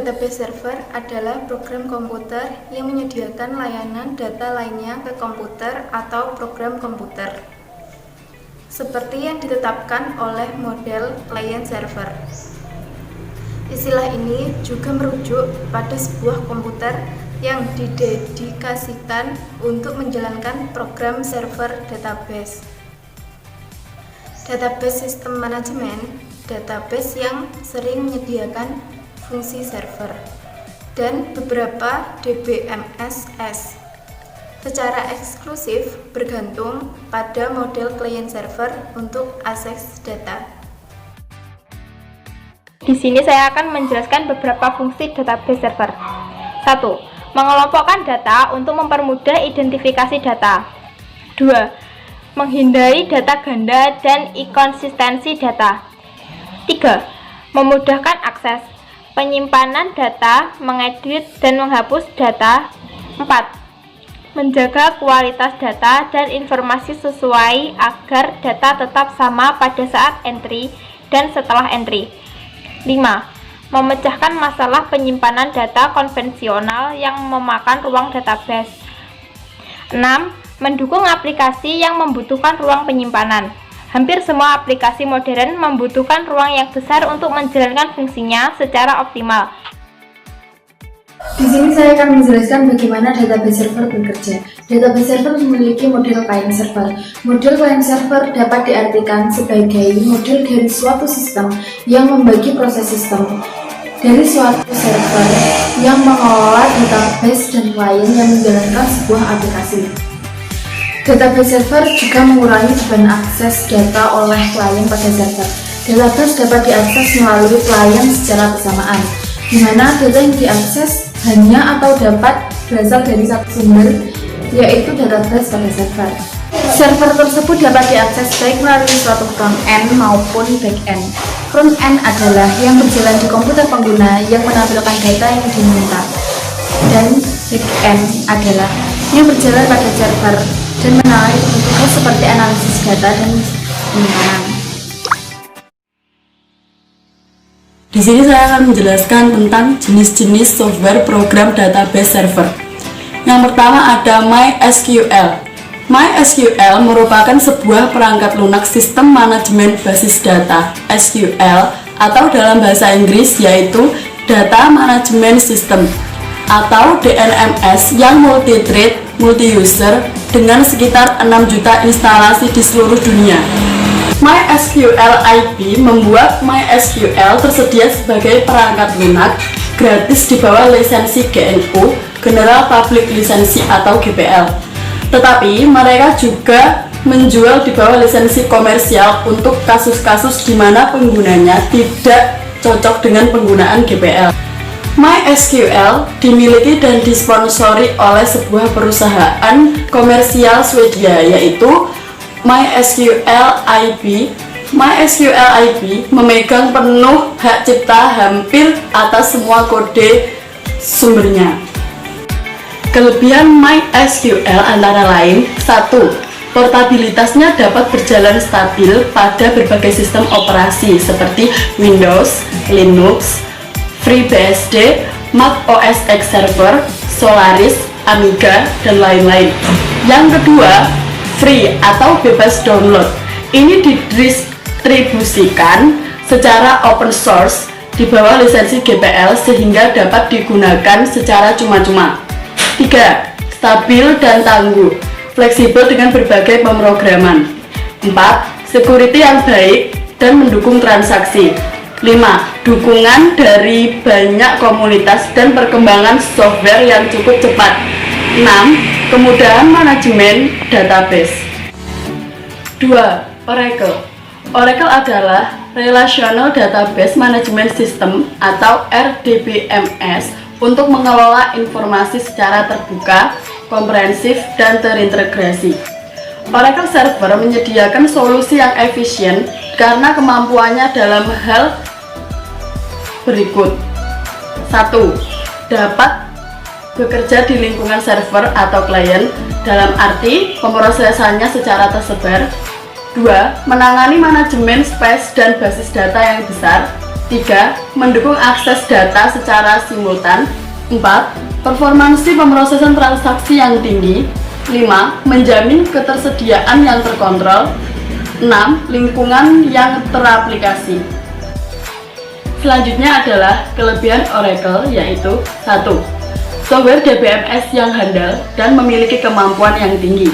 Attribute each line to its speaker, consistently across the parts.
Speaker 1: Database server adalah program komputer yang menyediakan layanan data lainnya ke komputer atau program komputer, seperti yang ditetapkan oleh model client server. Istilah ini juga merujuk pada sebuah komputer yang didedikasikan untuk menjalankan program server database. Database System Management, database yang sering menyediakan fungsi server, dan beberapa DBMS secara eksklusif bergantung pada model client server untuk akses data.
Speaker 2: Di sini saya akan menjelaskan beberapa fungsi database server. 1. Mengelompokkan data untuk mempermudah identifikasi data. 2. Menghindari data ganda dan inkonsistensi data. 3. Memudahkan akses, penyimpanan data, mengedit dan menghapus data. 4. Menjaga kualitas data dan informasi sesuai agar data tetap sama pada saat entry dan setelah entry. 5. Memecahkan masalah penyimpanan data konvensional yang memakan ruang database. 6. Mendukung aplikasi yang membutuhkan ruang penyimpanan. Hampir semua aplikasi modern membutuhkan ruang yang besar untuk menjalankan fungsinya secara optimal.
Speaker 1: Di sini saya akan menjelaskan bagaimana database server bekerja. Database server memiliki model client server. Model client server dapat diartikan sebagai model dari suatu sistem yang membagi proses sistem dari suatu server yang mengelola database dan klien yang menjalankan sebuah aplikasi. Database server juga mengurangi beban akses data oleh klien pada server. Database dapat diakses melalui klien secara bersamaan, di mana data yang diakses hanya atau dapat berasal dari satu sumber, yaitu database pada server. Server tersebut dapat diakses baik melalui suatu front-end maupun back-end. Front-end adalah yang berjalan di komputer pengguna yang menampilkan data yang diminta, dan back-end adalah yang berjalan pada server dan menangani tugas seperti analisis data dan penyimpanan.
Speaker 3: Di sini saya akan menjelaskan tentang jenis-jenis software program database server. Yang pertama ada MySQL. MySQL merupakan sebuah perangkat lunak sistem manajemen basis data (SQL) atau dalam bahasa Inggris yaitu Data Management System atau DNMS yang multi-thread, multi-user dengan sekitar 6 juta instalasi di seluruh dunia. MySQL IP membuat MySQL tersedia sebagai perangkat lunak gratis di bawah lisensi GNU General Public License atau GPL. Tetapi mereka juga menjual di bawah lisensi komersial untuk kasus-kasus di mana penggunanya tidak cocok dengan penggunaan GPL. MySQL dimiliki dan disponsori oleh sebuah perusahaan komersial Swedia yaitu MySQL IP. MySQL IP memegang penuh hak cipta hampir atas semua kode sumbernya. Kelebihan MySQL antara lain: 1. Portabilitasnya dapat berjalan stabil pada berbagai sistem operasi seperti Windows, Linux, FreeBSD, Mac OS X Server, Solaris, Amiga, dan lain-lain. Yang kedua, free atau bebas download. Ini didistribusikan secara open source di bawah lisensi GPL sehingga dapat digunakan secara cuma-cuma. 3. Stabil dan tangguh, fleksibel dengan berbagai pemrograman. 4. Security yang baik dan mendukung transaksi. 5. Dukungan dari banyak komunitas dan perkembangan software yang cukup cepat. 6. Kemudahan manajemen database. 2. Oracle. Oracle adalah Relational Database Management System atau RDBMS untuk mengelola informasi secara terbuka, komprehensif, dan terintegrasi. Oracle Server menyediakan solusi yang efisien karena kemampuannya dalam hal berikut. 1. Dapat bekerja di lingkungan server atau klien dalam arti pemrosesannya secara tersebar. 2. Menangani manajemen space dan basis data yang besar. 3. Mendukung akses data secara simultan. 4. Performansi pemrosesan transaksi yang tinggi. 5. Menjamin ketersediaan yang terkontrol. 6. Lingkungan yang teraplikasi. Selanjutnya adalah kelebihan Oracle, yaitu 1. Software DBMS yang handal dan memiliki kemampuan yang tinggi.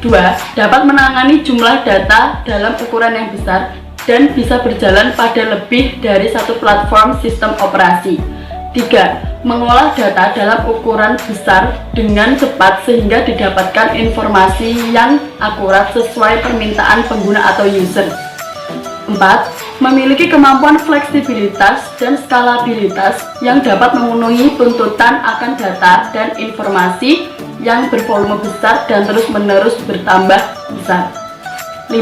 Speaker 3: 2. Dapat menangani jumlah data dalam ukuran yang besar dan bisa berjalan pada lebih dari satu platform sistem operasi. 3. Mengolah data dalam ukuran besar dengan cepat sehingga didapatkan informasi yang akurat sesuai permintaan pengguna atau user. 4. Memiliki kemampuan fleksibilitas dan skalabilitas yang dapat memenuhi tuntutan akan data dan informasi yang bervolume besar dan terus-menerus bertambah besar. 5.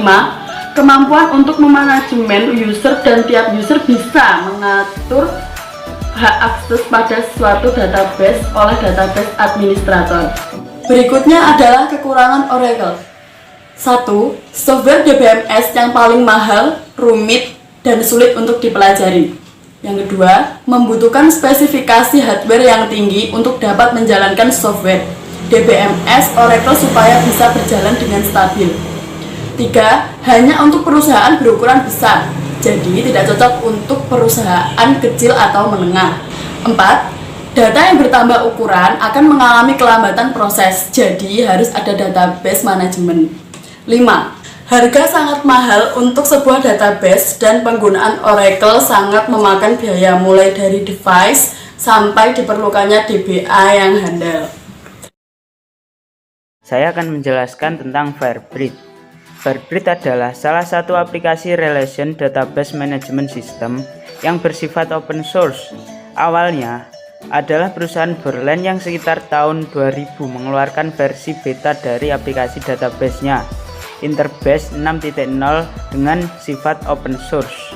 Speaker 3: Kemampuan untuk memanajemen user dan tiap user bisa mengatur hak akses pada suatu database oleh database administrator. Berikutnya adalah kekurangan Oracle. 1. Software DBMS yang paling mahal, rumit, dan sulit untuk dipelajari. Yang kedua, membutuhkan spesifikasi hardware yang tinggi untuk dapat menjalankan software DBMS Oracle supaya bisa berjalan dengan stabil. 3. Hanya untuk perusahaan berukuran besar, jadi tidak cocok untuk perusahaan kecil atau menengah. 4. Data yang bertambah ukuran akan mengalami kelambatan proses, jadi harus ada database manajemen. 5. Harga sangat mahal untuk sebuah database dan penggunaan Oracle sangat memakan biaya mulai dari device sampai diperlukannya DBA yang handal.
Speaker 4: Saya akan menjelaskan tentang Firebird. Firebird adalah salah satu aplikasi relation database management system yang bersifat open source. Awalnya adalah perusahaan Borland yang sekitar tahun 2000 mengeluarkan versi beta dari aplikasi database-nya, Interbase 6.0 dengan sifat open source.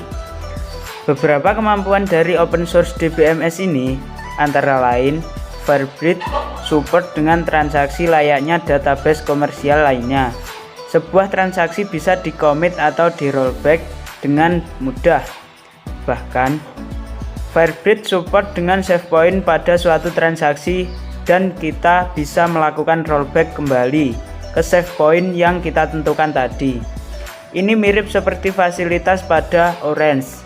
Speaker 4: Beberapa kemampuan dari open source DBMS ini antara lain Firebird support dengan transaksi layaknya database komersial lainnya. Sebuah transaksi bisa di-commit atau di-rollback dengan mudah. Bahkan, Firebird support dengan save point pada suatu transaksi dan kita bisa melakukan rollback kembali ke save point yang kita tentukan tadi. Ini mirip seperti fasilitas pada Orange.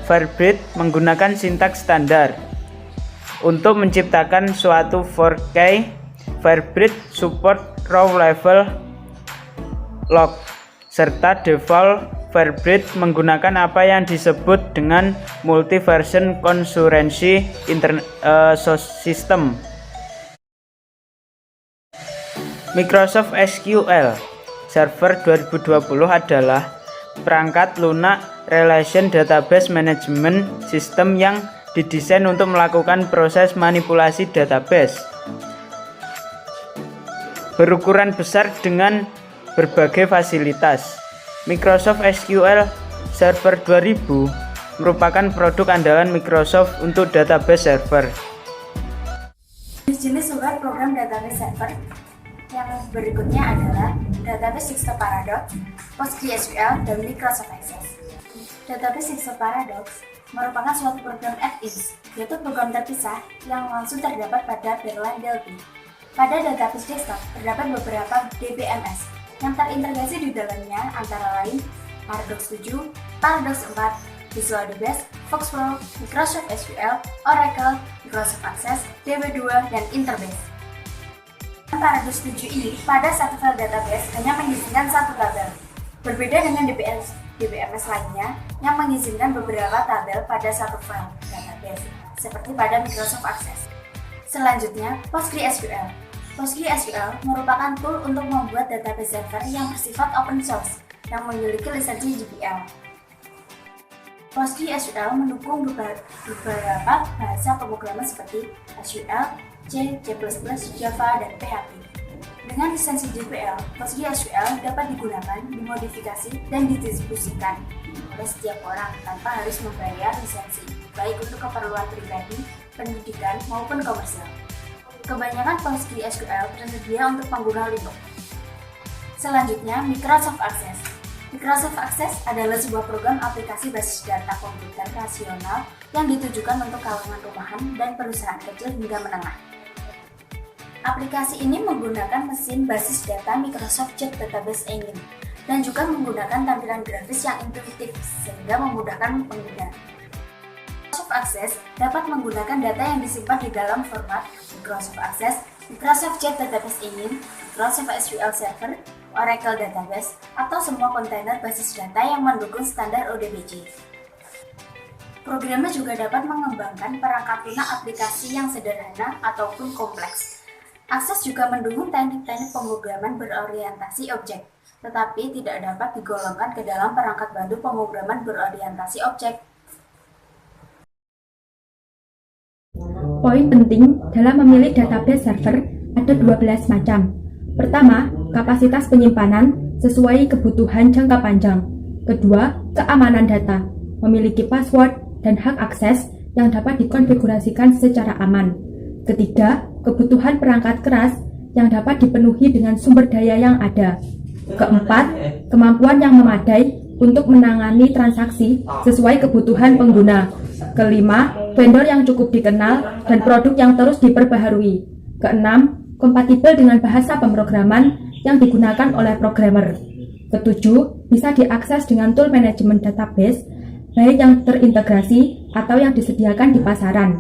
Speaker 4: Firebird menggunakan sintaks standar. Untuk menciptakan suatu 4K, Firebird support row level log, serta default Firebird menggunakan apa yang disebut dengan multi-version concurrency system. Microsoft SQL Server 2020 adalah perangkat lunak relation database management system yang didesain untuk melakukan proses manipulasi database berukuran besar dengan berbagai fasilitas. Microsoft SQL Server 2000 merupakan produk andalan Microsoft untuk database server.
Speaker 1: Jenis software program database server yang berikutnya adalah Database Jigsaw Paradox, PostgreSQL, dan Microsoft Access. Database Jigsaw Paradox merupakan suatu program add-ins, yaitu program terpisah yang langsung terdapat pada Borland DLP. Pada database desktop terdapat beberapa DBMS yang terintegrasi di dalamnya antara lain Paradox 7, Paradox 4, Visual DBase, Foxflow, Microsoft SQL, Oracle, Microsoft Access, DB2, dan Interbase. Paradox 7 ini pada satu file database hanya mengizinkan satu tabel, berbeda dengan DBMS lainnya yang mengizinkan beberapa tabel pada satu file database, seperti pada Microsoft Access. Selanjutnya, PostgreSQL. PostgreSQL merupakan tool untuk membuat database server yang bersifat open source yang memiliki lisensi GPL. PostgreSQL mendukung beberapa bahasa pemrograman seperti SQL, C++, Java, dan PHP. Dengan lisensi GPL, PostgreSQL dapat digunakan, dimodifikasi, dan didistribusikan oleh setiap orang tanpa harus membayar lisensi, baik untuk keperluan pribadi, pendidikan, maupun komersial. Kebanyakan PostgreSQL tersedia untuk pengguna Linux. Selanjutnya, Microsoft Access. Microsoft Access adalah sebuah program aplikasi basis data komputer rasional yang ditujukan untuk kalangan rumahan dan perusahaan kecil hingga menengah. Aplikasi ini menggunakan mesin basis data Microsoft Jet Database Engine dan juga menggunakan tampilan grafis yang intuitif sehingga memudahkan pengguna. Microsoft Access dapat menggunakan data yang disimpan di dalam format Microsoft Access, Microsoft Jet Database Engine, Microsoft SQL Server, Oracle Database, atau semua kontainer basis data yang mendukung standar ODBC. Programnya juga dapat mengembangkan perangkat lunak aplikasi yang sederhana ataupun kompleks. Access juga mendukung teknik-teknik pemrograman berorientasi objek, tetapi tidak dapat digolongkan ke dalam perangkat bantu pemrograman berorientasi objek.
Speaker 5: Poin penting dalam memilih database server ada 12 macam. Pertama, kapasitas penyimpanan sesuai kebutuhan jangka panjang. Kedua, keamanan data, memiliki password dan hak akses yang dapat dikonfigurasikan secara aman. Ketiga, kebutuhan perangkat keras yang dapat dipenuhi dengan sumber daya yang ada. Keempat, kemampuan yang memadai untuk menangani transaksi sesuai kebutuhan pengguna. Kelima, vendor yang cukup dikenal dan produk yang terus diperbaharui. Keenam, kompatibel dengan bahasa pemrograman yang digunakan oleh programmer. Ketujuh, bisa diakses dengan tool manajemen database, baik yang terintegrasi atau yang disediakan di pasaran.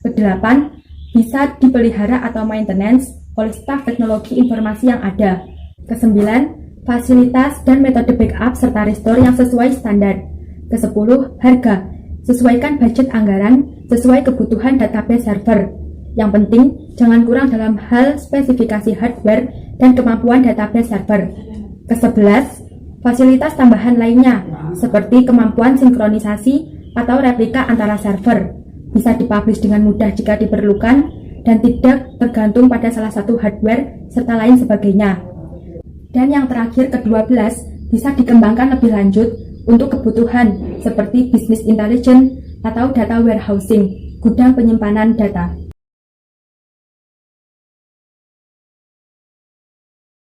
Speaker 5: Kedelapan, bisa dipelihara atau maintenance oleh staf teknologi informasi yang ada. Kesembilan, fasilitas dan metode backup serta restore yang sesuai standar. Kesepuluh, harga. Sesuaikan budget anggaran sesuai kebutuhan database server. Yang penting, jangan kurang dalam hal spesifikasi hardware dan kemampuan database server. Ke-11, fasilitas tambahan lainnya, seperti kemampuan sinkronisasi atau replika antara server. Bisa dipublish dengan mudah jika diperlukan, dan tidak tergantung pada salah satu hardware, serta lain sebagainya. Dan yang terakhir, ke-12, bisa dikembangkan lebih lanjut untuk kebutuhan seperti business intelligence atau data warehousing, gudang penyimpanan data.